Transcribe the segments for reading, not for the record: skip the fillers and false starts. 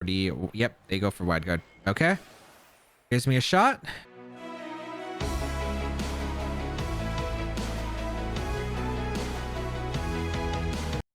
gravity. Yep, they go for wide guard. Okay, gives me a shot.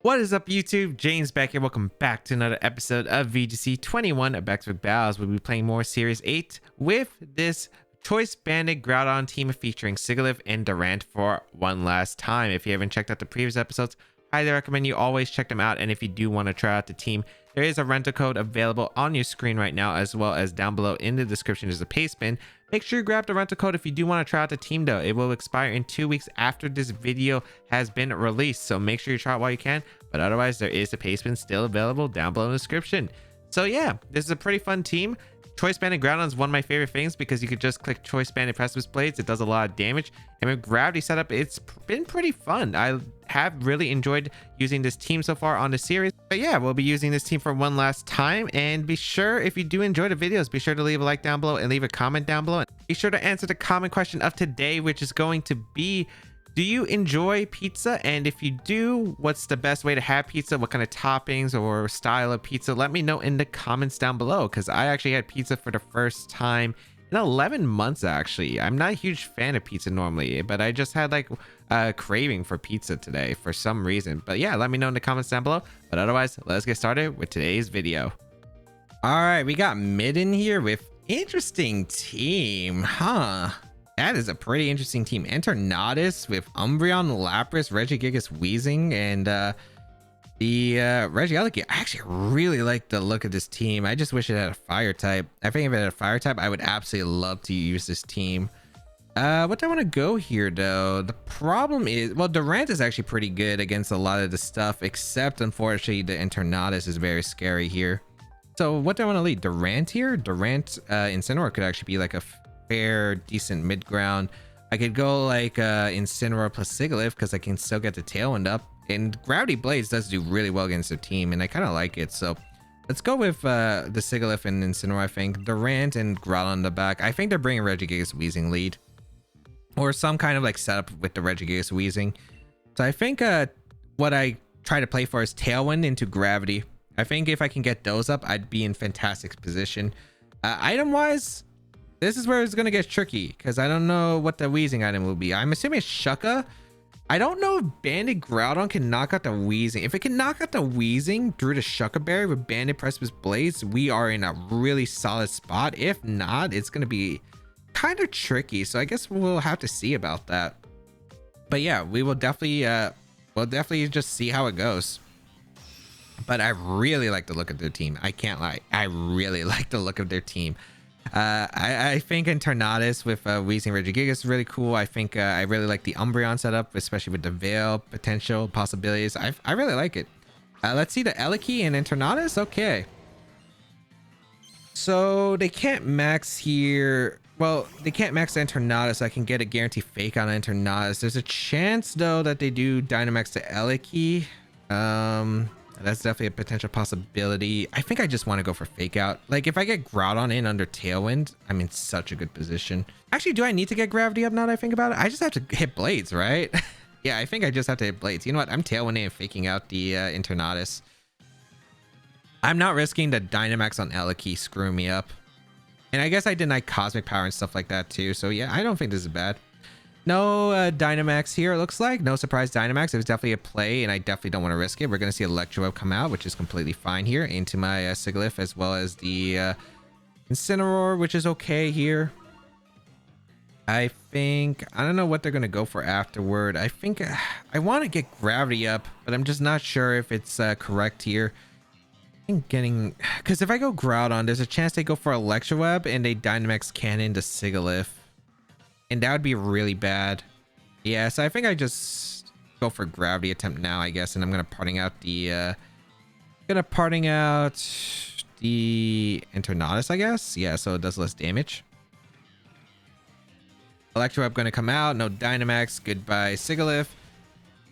What is up, YouTube? James back here. Welcome back to another episode of VGC 21 Back to Back Battles. We'll be playing more Series 8 with this Choice Banded Groudon team featuring Sigilyph and Durant for one last time. If you haven't checked out the previous episodes, highly recommend you always check them out. And if you do want to try out the team, there is a rental code available on your screen right now, as well as down below in the description is a paste bin. Make sure you grab the rental code if you do want to try out the team, though. It will expire in 2 weeks after this video has been released, so make sure you try it while you can. But otherwise, there is a paste bin still available down below in the description. So yeah, this is a pretty fun team. Choice Banded Groudon is one of my favorite things because you could just click Choice Banded Precipice Blades. It does a lot of damage. And with gravity setup, it's been pretty fun. I have really enjoyed using this team so far on the series. But yeah, we'll be using this team for one last time. And be sure, if you do enjoy the videos, be sure to leave a like down below and leave a comment down below. Be sure to answer the common question of today, which is going to be, do you enjoy pizza? And if you do, what's the best way to have pizza? What kind of toppings or style of pizza? Let me know in the comments down below, because I actually had pizza for the first time in 11 months, actually. I'm not a huge fan of pizza normally, but I just had like a craving for pizza today for some reason. But yeah, let me know in the comments down below. But otherwise, let's get started with today's video. All right, we got Mid in here with interesting team, huh? That is a pretty interesting team. Eternatus with Umbreon, Lapras, Regigigas, Weezing, and the Regieleki. I actually really like the look of this team. I just wish it had a fire type. I think if it had a fire type, I would absolutely love to use this team. What do I want to go here, though? The problem is, well, Durant is actually pretty good against a lot of the stuff, except, unfortunately, the Eternatus is very scary here. So what do I want to lead? Durant here? Durant, Incineroar could actually be like a fair, decent mid-ground. I could go like Incineroar plus Sigilyph because I can still get the Tailwind up. And Gravity Blades does do really well against their team, and I kind of like it. So let's go with the Sigilyph and Incineroar, I think. Durant and Groudon in the back. I think they're bringing Regigigas Weezing lead. Or some kind of like setup with the Regigigas Weezing. So I think what I try to play for is Tailwind into Gravity. I think if I can get those up, I'd be in fantastic position. Item-wise, this is where it's going to get tricky because I don't know what the Weezing item will be. I'm assuming it's Shucka. I don't know if Banded Groudon can knock out the Weezing. If it can knock out the Weezing through the Shucka Berry with Banded Precipice Blades, we are in a really solid spot. If not, it's going to be kind of tricky. So I guess we'll have to see about that. But yeah, we will definitely, we'll definitely just see how it goes. But I really like the look of their team. I can't lie. I really like the look of their team. I think Eternatus with Weezing Regigigas is really cool. I think I really like the Umbreon setup, especially with the Veil potential possibilities. I really like it. Let's see the Eleki and Eternatus. Okay. So they can't max here. Well, they can't max Eternatus. So I can get a guaranteed fake on Eternatus. There's a chance though that they do Dynamax to Eleki. That's definitely a potential possibility. I think I just want to go for fake out. Like if I get Groudon in under Tailwind, I'm in such a good position. Actually, do I need to get gravity up now that I think about it? I just have to hit Blades, right? Yeah, I think I just have to hit Blades. You know what? I'm Tailwinding and faking out the Eternatus. I'm not risking the Dynamax on Eleki screw me up. And I guess I deny Cosmic Power and stuff like that too. So yeah, I don't think this is bad. No Dynamax here, it looks like. No surprise Dynamax. It was definitely a play, and I definitely don't want to risk it. We're going to see Electro come out, which is completely fine here, into my Sigilyph, as well as the Incineroar, which is okay here. I think, I don't know what they're going to go for afterward. I think I want to get Gravity up, but I'm just not sure if it's correct here. I think getting, because if I go Groudon, there's a chance they go for Electroweb and they Dynamax Cannon to Sigilyph. And that would be really bad. Yeah, so I think I just go for gravity attempt now, I guess. And I'm gonna parting out the Eternatus, I guess. Yeah, so it does less damage. Electroweb gonna come out. No Dynamax. Goodbye, Sigilyph.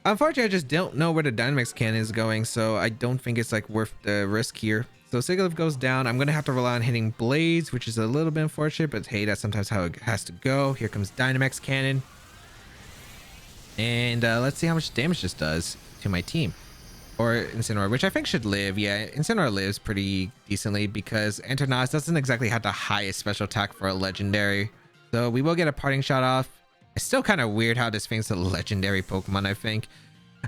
Unfortunately, I just don't know where the Dynamax cannon is going, so I don't think it's like worth the risk here. So Sigilyph goes down. I'm going to have to rely on hitting Blades, which is a little bit unfortunate, but hey, that's sometimes how it has to go. Here comes Dynamax Cannon. And let's see how much damage this does to my team. Or Incineroar, which I think should live. Yeah, Incineroar lives pretty decently because Eternatus doesn't exactly have the highest special attack for a legendary. So we will get a parting shot off. It's still kind of weird how this thing's a legendary Pokemon, I think.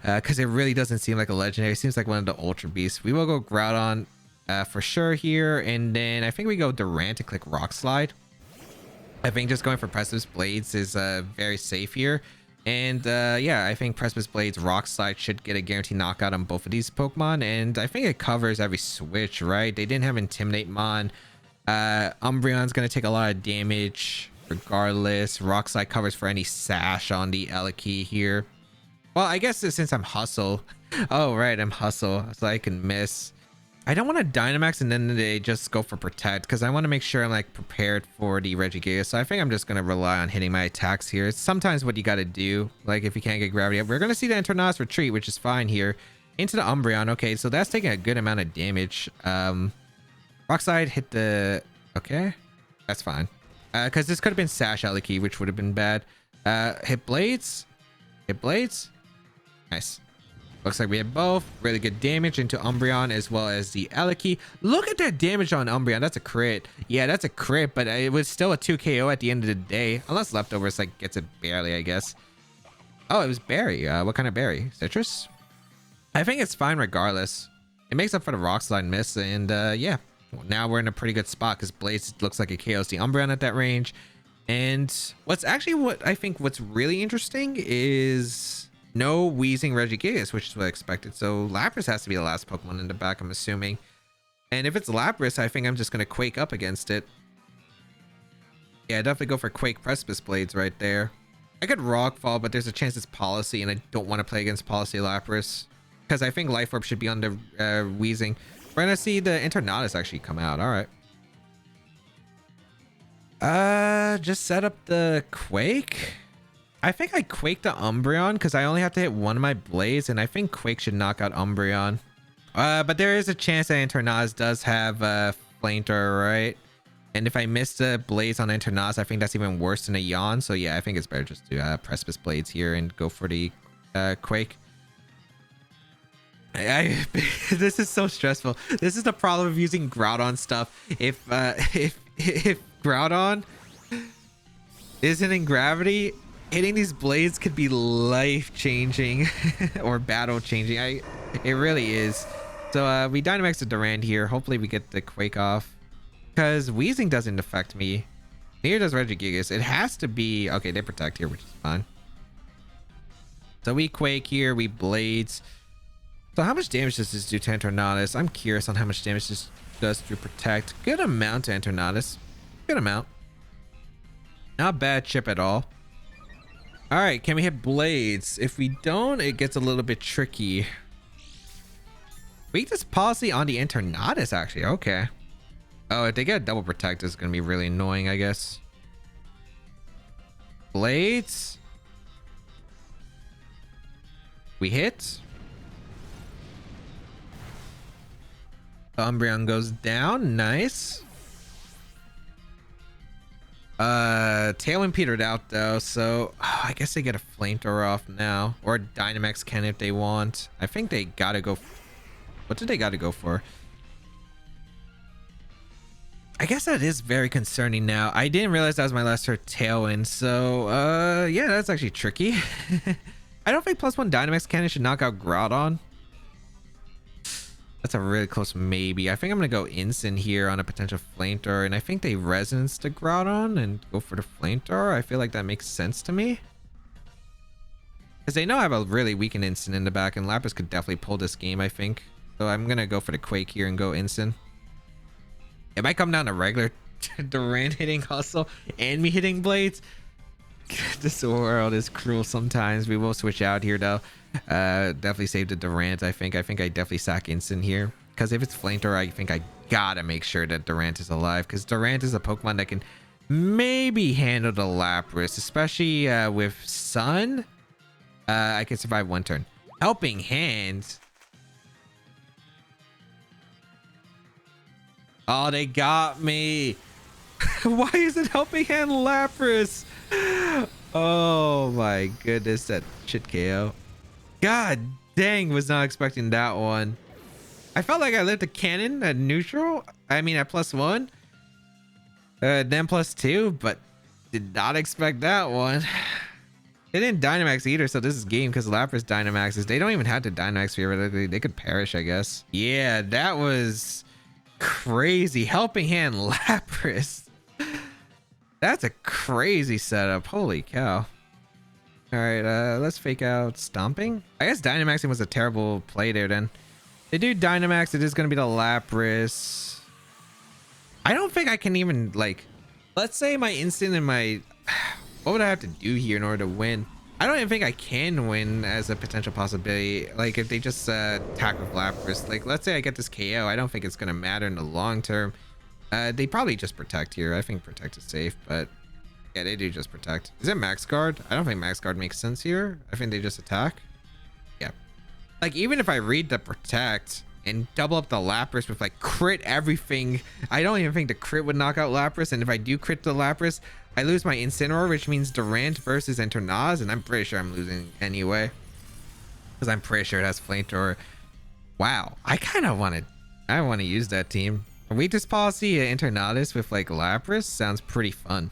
Because it really doesn't seem like a legendary. It seems like one of the Ultra Beasts. We will go Groudon for sure here. And then I think we go Durant to click Rock Slide. I think just going for Precipice Blades is very safe here. And yeah, I think Precipice Blades Rock Slide should get a guaranteed knockout on both of these Pokemon. And I think it covers every switch, right? They didn't have Intimidate Mon. Umbreon's going to take a lot of damage regardless. Rock Slide covers for any Sash on the Eliki here. Well, I guess since I'm Hustle. Oh, right, I'm Hustle. So I can miss. I don't want to Dynamax and then they just go for Protect because I want to make sure I'm like prepared for the Regigigas. So I think I'm just going to rely on hitting my attacks here. It's sometimes what you got to do. Like if you can't get Gravity up, we're going to see the Eternatus retreat, which is fine here. Into the Umbreon. Okay, so that's taking a good amount of damage. Rock Slide hit the... Okay, that's fine. Because this could have been Sash Eliki, which would have been bad. Hit Blades. Hit Blades. Nice. Looks like we have both. Really good damage into Umbreon as well as the Eliki. Look at that damage on Umbreon. That's a crit. Yeah, that's a crit, but it was still a 2 KO at the end of the day. Unless Leftovers like gets it barely, I guess. Oh, it was berry. What kind of berry? Citrus? I think it's fine regardless. It makes up for the Rock Slide miss. And yeah, now we're in a pretty good spot because Blaze looks like it KOs the Umbreon at that range. And what's really interesting is... no Wheezing Regigigas, which is what I expected. So Lapras has to be the last Pokemon in the back, I'm assuming. And if it's Lapras, I think I'm just going to Quake up against it. Yeah, definitely go for Quake Precipice Blades right there. I could Rock Fall, but there's a chance it's Policy, and I don't want to play against Policy Lapras. Because I think Life Orb should be on the Wheezing. We're going to see the Eternatus actually come out. Alright. Just set up the Quake. I think I Quake the Umbreon because I only have to hit one of my Blades, and I think Quake should knock out Umbreon. But there is a chance that Eternatus does have Flamethrower, right? And if I miss the Blades on Eternatus, I think that's even worse than a Yawn. So yeah, I think it's better just to Precipice Blades here and go for the Quake. This is so stressful. This is the problem of using Groudon stuff. If Groudon isn't in Gravity, hitting these Blades could be life-changing or battle-changing. It really is. So we Dynamax the Durant here. Hopefully we get the Quake off. Because Wheezing doesn't affect me. Neither does Regigigas. It has to be... Okay, they Protect here, which is fine. So we Quake here. We Blades. So how much damage does this do to Eternatus? I'm curious on how much damage this does to Protect. Good amount to Eternatus. Good amount. Not bad chip at all. Alright, can we hit Blades? If we don't, it gets a little bit tricky. Weakness Policy on the Eternatus, actually. Okay. Oh, if they get a double Protect, it's going to be really annoying, I guess. Blades. We hit. Umbreon goes down. Nice. Tailwind petered out though, so I guess they get a Flamethrower off now, or Dynamax can if they want. I think they gotta go. What did they gotta go for? I guess that is very concerning now. I didn't realize that was my last turn Tailwind, so yeah, that's actually tricky. I don't think +1 Dynamax Cannon should knock out Groudon. That's a really close maybe. I think I'm going to go Incin here on a potential Flamethrower. And I think they Resonance the Groudon and go for the Flamethrower. I feel like that makes sense to me. Because they know I have a really weakened Incin in the back. And Lapras could definitely pull this game, I think. So I'm going to go for the Quake here and go Incin. It might come down to regular Durant hitting Hustle and me hitting Blades. This world is cruel sometimes. We will switch out here though. Definitely save the Durant. I think I definitely sack Incin here, because if it's Flamethrower, I think I gotta make sure that Durant is alive, because Durant is a Pokemon that can maybe handle the Lapras, especially with Sun. I can survive one turn. Helping Hand. Oh, they got me. Why is it Helping Hand Lapras? Oh my goodness, that shit KO. God Dang, was not expecting that one. I felt like I lived a cannon at neutral. I mean, at +1. Then +2, but did not expect that one. They didn't Dynamax either, so this is game because Lapras Dynamaxes. They don't even have to Dynamax theoretically. They could perish, I guess. Yeah, that was crazy. Helping Hand Lapras. That's a crazy setup. Holy cow. All right, let's fake out Stomping. I guess Dynamaxing was a terrible play there then. They do Dynamax. It is going to be the Lapras. I don't think I can even, like, let's say my instant and my... What would I have to do here in order to win? I don't even think I can win as a potential possibility. Like, if they just attack with Lapras. Like, let's say I get this KO. I don't think it's going to matter in the long term. They probably just protect here. I think protect is safe, but... Yeah, they do just protect. Is it max guard? I don't think max guard makes sense here. I think they just attack. Yeah. Like, even if I read the protect and double up the Lapras with, like, crit everything, I don't even think the crit would knock out Lapras. And if I do crit the Lapras, I lose my Incineroar, which means Durant versus Internaz, and I'm pretty sure I'm losing anyway. Because I'm pretty sure it has Flamethrower. Wow. I kind of want to use that team. Weakness policy, Internadis with, like, Lapras sounds pretty fun.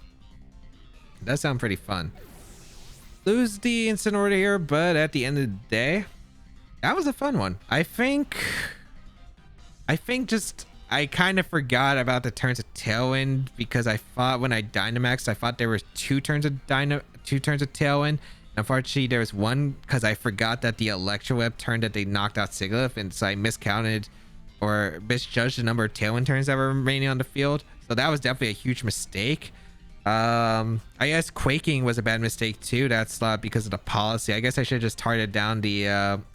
That sounds pretty fun. Lose the Incineroar here, but at the end of the day, that was a fun one. I think just I kind of forgot about the turns of Tailwind because I thought when I Dynamaxed, I thought there was two turns of Tailwind. Unfortunately, there was one because I forgot that the Electro Web turn that they knocked out Sigilyph, and so I miscounted or misjudged the number of Tailwind turns that were remaining on the field. So that was definitely a huge mistake. I guess Quaking was a bad mistake too, that slot, because of the policy. I guess I should have just targeted down the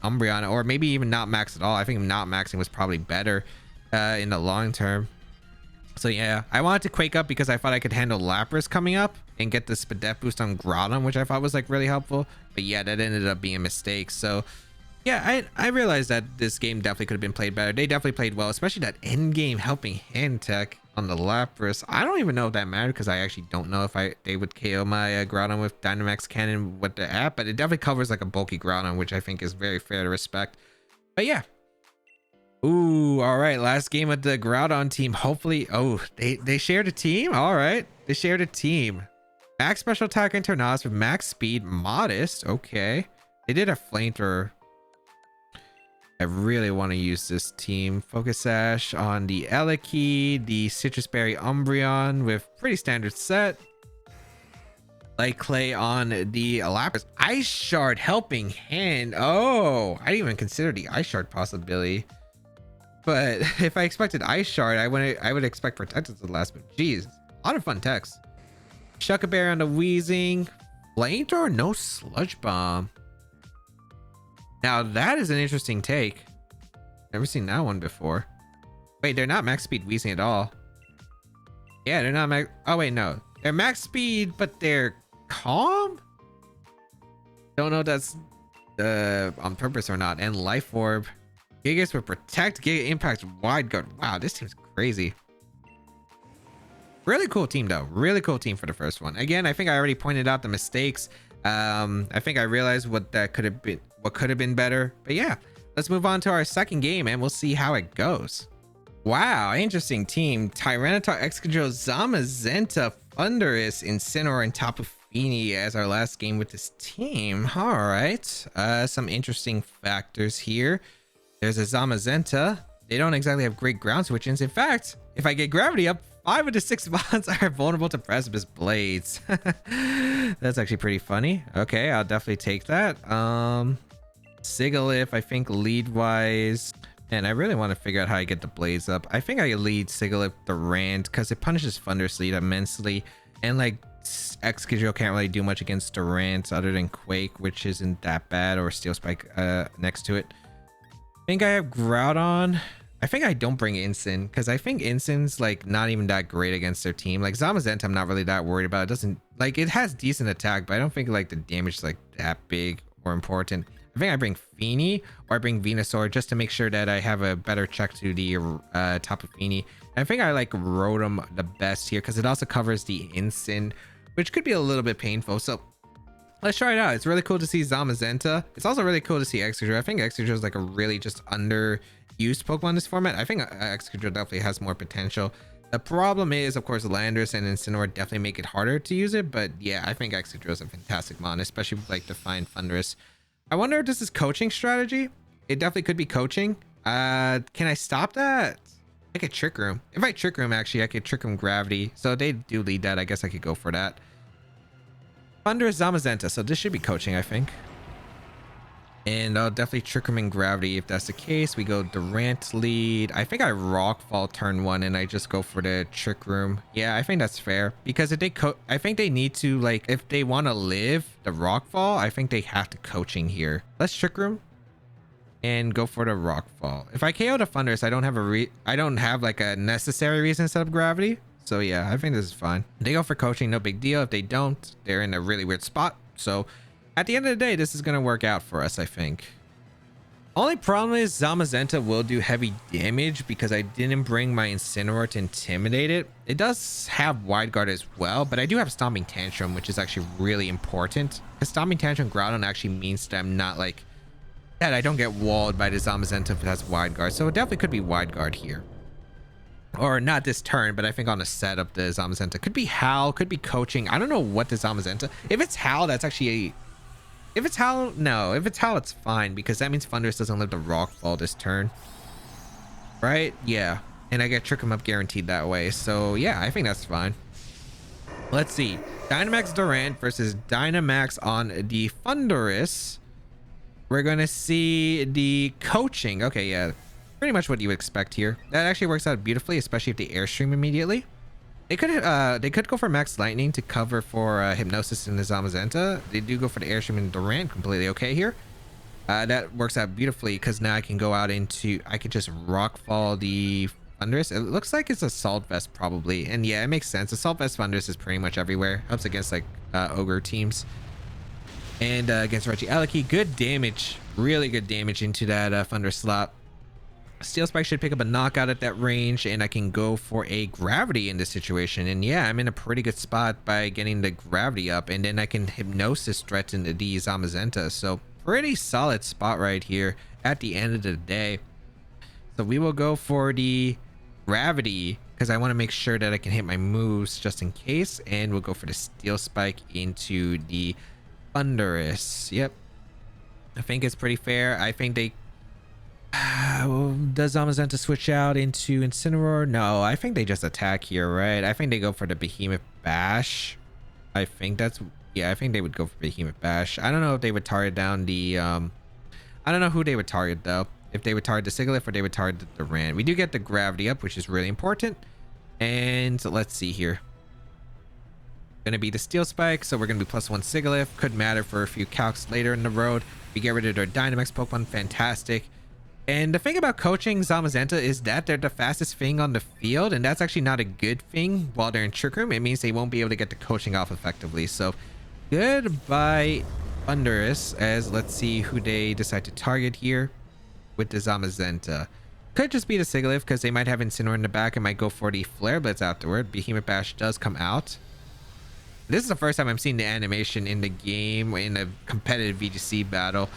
Umbreon, or maybe even not max at all. I think not maxing was probably better in the long term. So yeah, I wanted to Quake up because I thought I could handle Lapras coming up and get the Spadef boost on Groudon, which I thought was like really helpful. But yeah, that ended up being a mistake. So yeah, I realized that this game definitely could have been played better. They definitely played well, especially that end game helping hand tech on the Lapras. I don't even know if that mattered because I actually don't know if they would KO my Groudon with Dynamax Cannon with the app, but it definitely covers like a bulky Groudon, which I think is very fair to respect. But yeah. Ooh, all right, last game of the Groudon team. Hopefully, oh, they shared a team. All right, they shared a team. Max special attack Internaz with max speed, modest. Okay, they did a Flamethrower. I really want to use this team. Focus Sash on the Eliki, the Citrus Berry Umbreon with pretty standard set. Light Clay on the Lapras. Ice Shard helping hand. Oh, I didn't even consider the Ice Shard possibility. But if I expected Ice Shard, I would expect Protected to the last. But geez, a lot of fun text. Shuckaberry on the Weezing. Flamethrower, no Sludge Bomb. Now that is an interesting take. Never seen that one before. Wait, they're not max speed Weezing at all. Yeah, they're not max. Oh wait, no, they're max speed, but they're calm. Don't know if that's on purpose or not. And Life Orb. Gigas with Protect, Giga Impact, Wide Guard. Wow, this team's crazy. Really cool team though. Really cool team for the first one. Again, I think I already pointed out the mistakes. I think I realized what could have been better. But yeah, let's move on to our second game and we'll see how it goes. Wow, interesting team. Tyranitar, Excadrill, Zamazenta, Thundurus, Incineroar, and Tapu Fini as our last game with this team. All right, some interesting factors here. There's a Zamazenta. They don't exactly have great ground switchings. In fact, if I get gravity up, 5 of the 6 bonds are vulnerable to Precipice Blades. That's actually pretty funny. Okay, I'll definitely take that. Sigilyph, I think lead wise. And I really want to figure out how I get the Blades up. I think I lead Sigilyph Durant because it punishes Thunder Sleet immensely. And like Excadrill can't really do much against Durant other than Quake, which isn't that bad, or Steel Spike next to it. I think I have Groudon. I think I don't bring Incin because I think Incin's like not even that great against their team. Like Zamazenta, I'm not really that worried about. It doesn't like, it has decent attack, but I don't think like the damage is like that big or important. I think I bring Fini or I bring Venusaur just to make sure that I have a better check to the top of Fini. And I think I like Rotom the best here because it also covers the Incin, which could be a little bit painful. So let's try it out. It's really cool to see Zamazenta. It's also really cool to see Excadrill. I think Excadrill is like a really just underused Pokemon in this format. I think Excadrill definitely has more potential. The problem is, of course, Landorus and Incineroar definitely make it harder to use it. But yeah, I think Excadrill is a fantastic mon, especially with like Defiant Thunderous. I wonder if this is coaching strategy. It definitely could be coaching. Can I stop that? I could Trick Room. If I Trick Room, actually, I could Trick Room Gravity. So they do lead that. I guess I could go for that. Thunderous Zamazenta. So this should be coaching, I think. And I'll definitely Trick Room in Gravity. If that's the case, we go Durant lead. I think I Rockfall turn 1 and I just go for the Trick Room. Yeah, I think that's fair. Because if they I think they need to, like, if they want to live the Rockfall, I think they have to coaching here. Let's Trick Room and go for the Rockfall. If I KO the Thunderous, I don't have like a necessary reason to set up Gravity. So yeah, I think this is fine. They go for coaching, no big deal. If they don't, they're in a really weird spot. So at the end of the day, this is going to work out for us, I think. Only problem is Zamazenta will do heavy damage because I didn't bring my Incineroar to intimidate it. It does have Wide Guard as well, but I do have Stomping Tantrum, which is actually really important. Because Stomping Tantrum Groudon actually means that I'm not like... that I don't get walled by the Zamazenta if it has Wide Guard. So it definitely could be Wide Guard here. Or not this turn, but I think on the set of the Zamazenta. Could be Howl, could be coaching. I don't know what the Zamazenta... If it's Howl, that's actually... If it's Howl, no. If it's Howl, it's fine. Because that means Thunderous doesn't live the Rockfall this turn. Right? Yeah. And I get Trick 'em Up guaranteed that way. So yeah, I think that's fine. Let's see. Dynamax Durant versus Dynamax on the Thunderous. We're going to see the coaching. Okay, yeah. Pretty much what you would expect here. That actually works out beautifully, especially if they Airstream immediately. They could go for Max Lightning to cover for Hypnosis in the Zamazenta. They do go for the Airstream and Durant. Completely okay here. That works out beautifully because now I can go out into... I could just Rockfall the Thunderous. It looks like it's Assault Vest probably. And yeah, it makes sense. Assault Vest Thunderous is pretty much everywhere. Helps against like Ogre teams. And against Regieleki, good damage. Really good damage into that Thunderous slot. Steel Spike should pick up a knockout at that range, and I can go for a Gravity in this situation. And yeah, I'm in a pretty good spot by getting the Gravity up, and then I can Hypnosis threaten the Zamazenta. So pretty solid spot right here at the end of the day. So we will go for the Gravity because I want to make sure that I can hit my moves just in case, and we'll go for the Steel Spike into the Thunderous. Yep, I think it's pretty fair. I think they... does Zamazenta switch out into Incineroar? No, I think they just attack here, right? I think they go for the Behemoth Bash. I think that's... yeah, I think they would go for Behemoth Bash. I don't know if they would target down the... I don't know who they would target, though. If they would target the Sigilyph or they would target the Durant. We do get the Gravity up, which is really important. And so let's see here. Gonna be the Steel Spike, so we're gonna be +1 Sigilyph. Could matter for a few calcs later in the road. We get rid of their Dynamax Pokemon. Fantastic. And the thing about coaching Zamazenta is that they're the fastest thing on the field, and that's actually not a good thing while they're in Trick Room. It means they won't be able to get the coaching off effectively. So goodbye Thunderous, as let's see who they decide to target here with the Zamazenta. Could just be the Sigilyph because they might have Incineroar in the back and might go for the Flare Blitz afterward. Behemoth Bash does come out. This is the first time I'm seeing the animation in the game in a competitive VGC battle.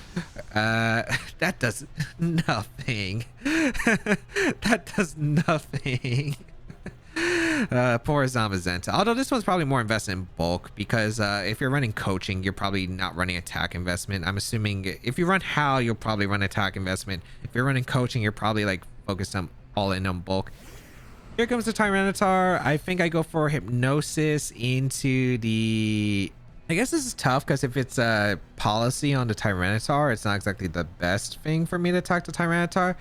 That does nothing. That does nothing. Poor Zamazenta. Although this one's probably more invested in bulk because if you're running coaching, you're probably not running attack investment. I'm assuming if you run Howl, you'll probably run attack investment. If you're running coaching, you're probably like focused on all in on bulk. Here comes the Tyranitar. I think I go for Hypnosis into the... I guess this is tough because if it's a policy on the Tyranitar, it's not exactly the best thing for me to attack the Tyranitar.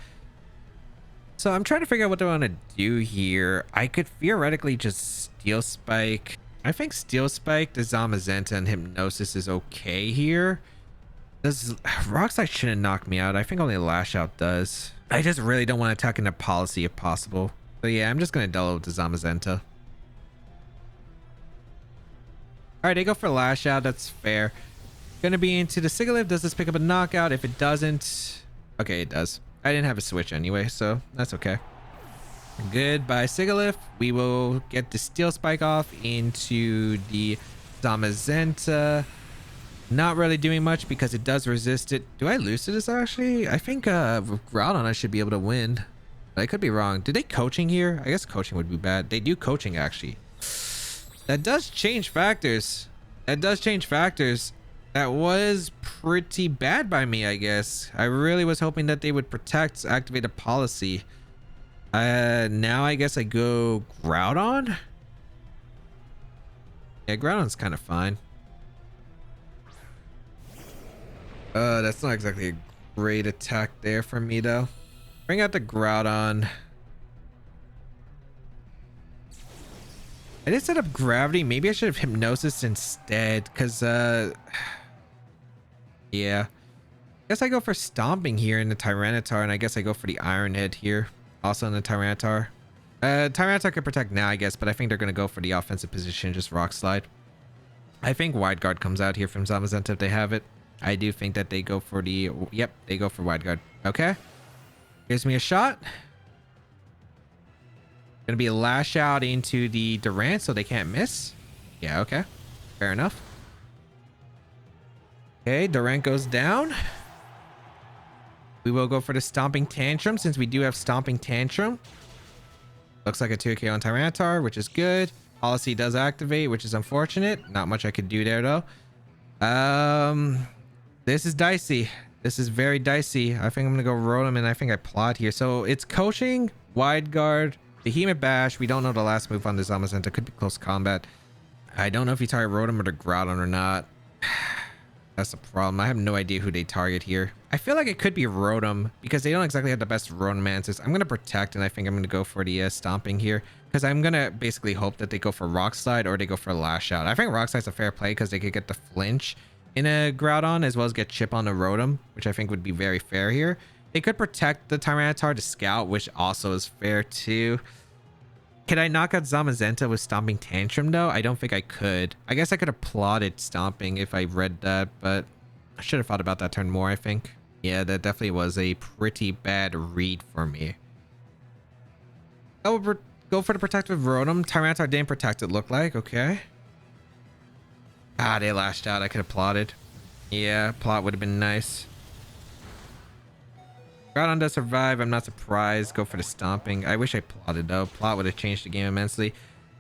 So I'm trying to figure out what I want to do here. I could theoretically just Steel Spike. I think Steel Spike, the Zamazenta, and Hypnosis is okay here. Does Rock Slide shouldn't knock me out. I think only Lash Out does. I just really don't want to attack into policy if possible. So yeah, I'm just going to double with the Zamazenta. Alright, they go for Lash Out. That's fair. Going to be into the Sigilyph. Does this pick up a knockout? If it doesn't... okay, it does. I didn't have a switch anyway, so that's okay. Goodbye, Sigilyph. We will get the Steel Spike off into the Zamazenta. Not really doing much because it does resist it. Do I lose to this actually? I think with Groudon I should be able to win. But I could be wrong. Did they coaching here? I guess coaching would be bad. They do coaching actually. That does change factors. That does change factors. That was pretty bad by me, I guess. I really was hoping that they would protect, activate a policy. Now I guess I go Groudon? Yeah, Groudon's kind of fine. That's not exactly a great attack there for me though. Bring out the Groudon. I did set up Gravity. Maybe I should have Hypnosis instead, because yeah. Guess I go for Stomping here in the Tyranitar, and I guess I go for the Iron Head here. Also in the Tyranitar. Tyranitar can protect now, I guess, but I think they're gonna go for the offensive position, just Rock Slide. I think Wide Guard comes out here from Zamazenta if they have it. I do think that they go for the... Yep, they go for Wide Guard. Okay. Gives me a shot. Gonna be a Lash Out into the Durant so they can't miss. Yeah, okay. Fair enough. Okay, Durant goes down. We will go for the Stomping Tantrum since we do have Stomping Tantrum. Looks like a 2K on Tyranitar, which is good. Policy does activate, which is unfortunate. Not much I could do there though. This is dicey. This is very dicey. I think I'm gonna go Rotom, and I think I plot here. So it's coaching, Wide Guard, Behemoth Bash. We don't know the last move on the Zamazenta. Could be close combat. I don't know if you target Rotom or the Groudon or not. That's the problem. I have no idea who they target here. I feel like it could be Rotom because they don't exactly have the best Rotom answers. I'm gonna protect, and I think I'm gonna go for the Stomping here because I'm gonna basically hope that they go for Rock Slide or they go for Lash Out. I think Rock Slide's a fair play because they could get the flinch in a Groudon as well as get chip on the Rotom, which I think would be very fair here. They could protect the Tyranitar to Scout, which also is fair too. Can I knock out Zamazenta with Stomping Tantrum though? I don't think I could. I guess I could have plotted Stomping if I read that, but I should have thought about that turn more, I think. Yeah, that definitely was a pretty bad read for me. I will go for the protective Rotom. Tyranitar didn't protect it, looked like. Okay. Ah, they lashed out. I could have plotted. Yeah, plot would have been nice. Groudon does survive. I'm not surprised. Go for the Stomping. I wish I plotted though. Plot would have changed the game immensely.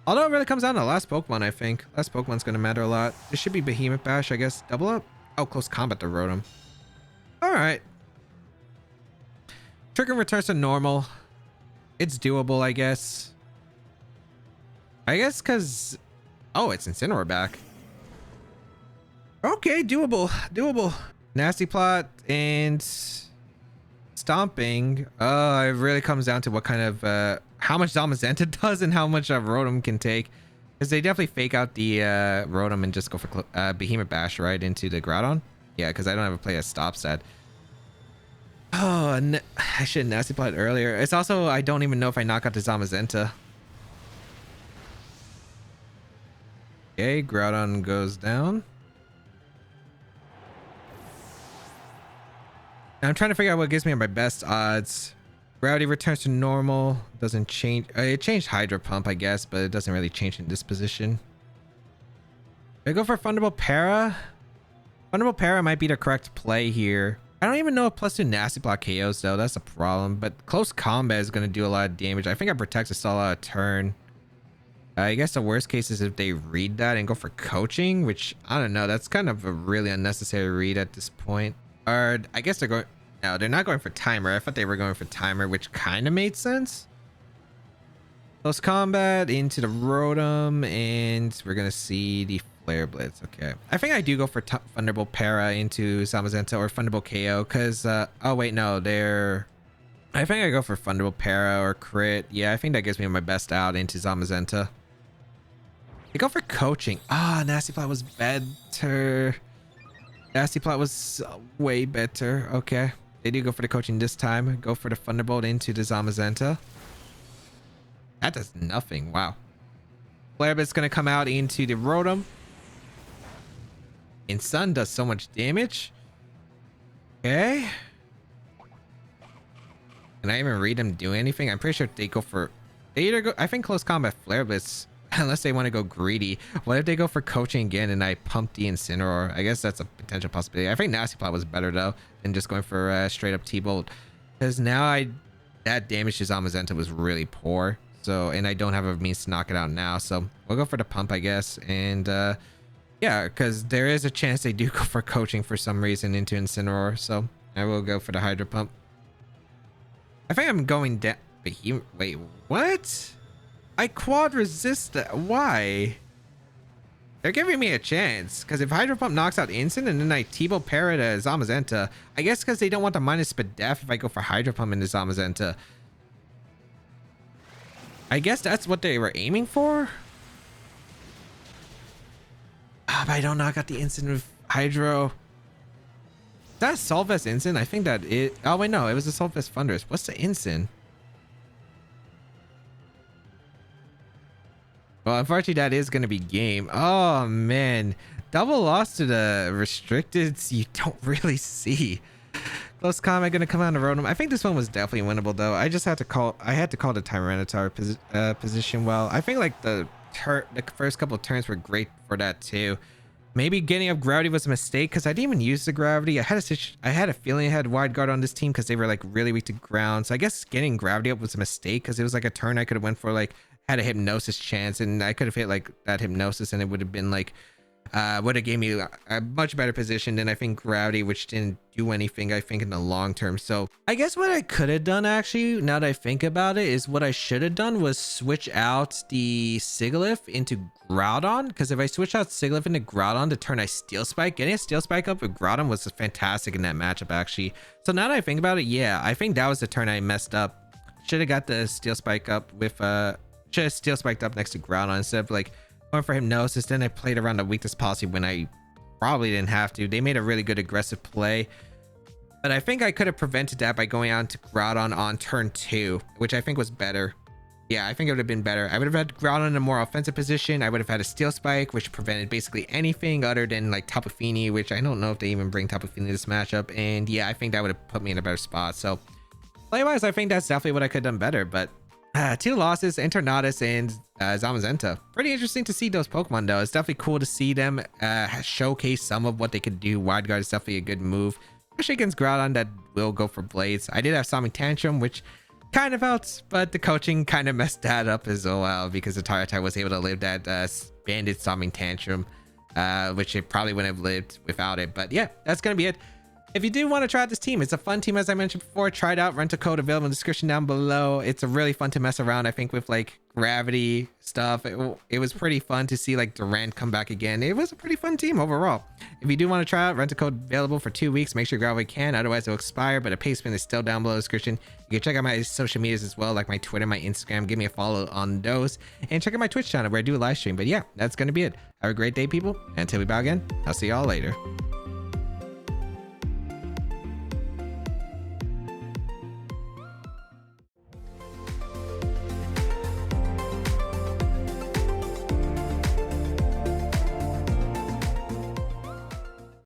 Although it really comes down to the last Pokemon, I think. Last Pokemon's going to matter a lot. This should be Behemoth Bash, I guess. Double up. Oh, close combat to Rotom. Alright. Trigger returns to normal. It's doable, I guess. I guess because... Oh, it's Incineroar back. Okay, doable. Doable. Nasty Plot and... Stomping. It really comes down to what kind of... how much Zamazenta does and how much Rotom can take. Because they definitely fake out the Rotom and just go for Behemoth Bash right into the Groudon. Yeah, because I don't have a play that stops that. Oh, I should have Nasty Plot earlier. It's also, I don't even know if I knock out the Zamazenta. Okay, Groudon goes down. I'm trying to figure out what gives me my best odds. Gravity returns to normal. Doesn't change. It changed Hydro Pump, I guess, but it doesn't really change in this position. I go for Fundable Para. Fundable Para might be the correct play here. I don't even know if +2 Nasty Block KOs though. That's a problem. But close combat is going to do a lot of damage. I think I protect a solid turn. I guess the worst case is if they read that and go for coaching, which I don't know. That's kind of a really unnecessary read at this point. Or I guess they're going... No, they're not going for Timer. I thought they were going for Timer, which kind of made sense. Close combat into the Rotom, and we're going to see the Flare Blitz. Okay. I think I do go for Thunderbolt Para into Zamazenta or Thunderbolt KO because... oh, wait, no. They're... I think I go for Thunderbolt Para or Crit. Yeah, I think that gives me my best out into Zamazenta. I go for coaching. Ah, Nasty Plot was better. Nasty Plot was way better. Okay. They do go for the coaching this time. Go for the Thunderbolt into the Zamazenta. That does nothing. Wow. Flare Blitz going to come out into the Rotom. And Sun does so much damage. Okay. Can I even read them do anything? I'm pretty sure they go for... They either go... I think close combat Flare Blitz Unless they want to go greedy. What if they go for coaching again and I pump the Incineroar? I guess that's a potential possibility. I think Nasty Plot was better though than just going for straight up T-Bolt, because now that damage to Zamazenta was really poor. So, and I don't have a means to knock it out now, so we'll go for the pump, I guess. And yeah, because there is a chance they do go for coaching for some reason into Incineroar, so I will go for the Hydro Pump. I think I'm going down. Wait, what? I quad resist that. Why? They're giving me a chance, because if Hydro Pump knocks out Incin and then I T-Bolt pair it as Zamazenta, I guess because they don't want the minus Spadef if I go for Hydro Pump into Zamazenta. I guess that's what they were aiming for. But I don't knock out the Incin with Hydro. Is that a Solvest Incin? I think that it. Oh wait, no, it was a Solvest Thunderous. What's the Incin? Well, unfortunately, that is going to be game. Oh, man. Double loss to the restricteds you don't really see. Close combat going to come out and Rotom. I think this one was definitely winnable, though. I just had to call the Tyranitar position well. I think like the first couple of turns were great for that, too. Maybe getting up Gravity was a mistake because I didn't even use the Gravity. I had a feeling I had Wide Guard on this team because they were like really weak to ground. So I guess getting Gravity up was a mistake because it was like a turn I could have went for like had a Hypnosis chance, and I could have hit like that Hypnosis and it would have been like would have gave me a much better position than I think Gravity, which didn't do anything I think in the long term. So I guess what I could have done, actually, now that I think about it, is what I should have done was switch out the Sigilyph into Groudon, because if I switch out Sigilyph into Groudon to turn I Steel Spike, getting a Steel Spike up with Groudon was fantastic in that matchup, actually. So now that I think about it, yeah, I think that was the turn I messed up. Should have got the Steel Spike up with should have Steel Spiked up next to Groudon instead of like going for Hypnosis. Then I played around the weakness policy when I probably didn't have to. They made a really good aggressive play, but I think I could have prevented that by going out to Groudon on turn 2, which I think was better. Yeah, I think it would have been better. I would have had Groudon in a more offensive position. I would have had a Steel Spike, which prevented basically anything other than like Tapu Fini, which I don't know if they even bring Tapu Fini to this matchup. And yeah, I think that would have put me in a better spot. So play-wise, I think that's definitely what I could have done better, but 2 losses, Eternatus and Zamazenta. Pretty interesting to see those Pokemon, though. It's definitely cool to see them showcase some of what they could do. Wide Guard is definitely a good move, especially against Groudon that will go for Blades. I did have Stomping Tantrum, which kind of helps, but the coaching kind of messed that up as well, because the Tyranitar was able to live that banded Stomping Tantrum, which it probably wouldn't have lived without it. But yeah, that's going to be it. If you do want to try out this team, it's a fun team, as I mentioned before. Try it out. Rental code available in the description down below. It's a really fun to mess around, I think, with like Gravity stuff. It was pretty fun to see like Durant come back again. It was a pretty fun team overall. If you do want to try out, rental code available for 2 weeks. Make sure you grab what you can, otherwise it'll expire, but a pay spin is still down below in the description. You can check out my social medias as well, like my Twitter, my Instagram. Give me a follow on those, and check out my Twitch channel where I do a live stream. But yeah, that's going to be it. Have a great day, people, and until we bow again, I'll see y'all later.